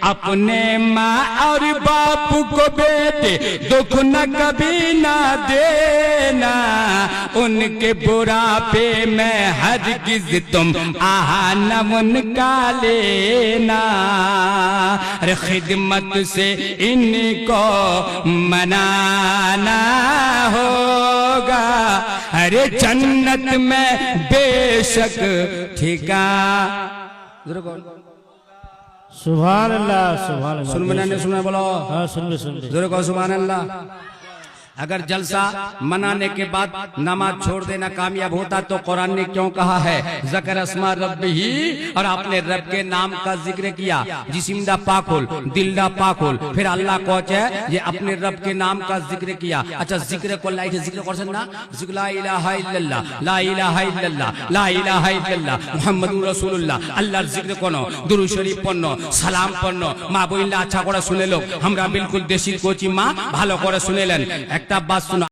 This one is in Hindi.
अपने माँ और बाप को बेटे दुख न कभी ना देना, उनके बुढ़ापे में हरगिज तुम आहा न उनका लेना। अरे खिदमत से इनको मनाना होगा, अरे जन्नत में बेशक ठिकाना। सुभान अल्लाह, सुभान अल्लाह। सुन मैंने सुना बोलो। हाँ सुन ले जोरे कहो सुभान अल्लाह। अगर जलसा मनाने के बाद नमाज छोड़ देना कामयाब होता तो कुरान ने क्यों कहा है ज़कर अस्मा रब्बिही, और आपने रब के नाम का जिक्र किया, जिस्म दा पाक होल, दिल दा पाक होल, फिर अल्लाह को ये अपने रब के नाम का जिक्र किया। अच्छा जिक्र को लाई जिक्र कर सकना, ला इलाहा इल्लल्लाह, ला इलाहा इल्लल्लाह, ला इलाहा इल्लल्लाह मुहम्मदुर রাসূলুল্লাহ। আল্লাহর জিক্র কোন, দুরূদ শরীফ পড়ন, সালাম পড়ন। মা বইলা আচ্ছা করে শুনে লোক, আমরা বিলকুল দেশি কোচি মা ভালো করে শুনেলেন। একটা বাত শুনো।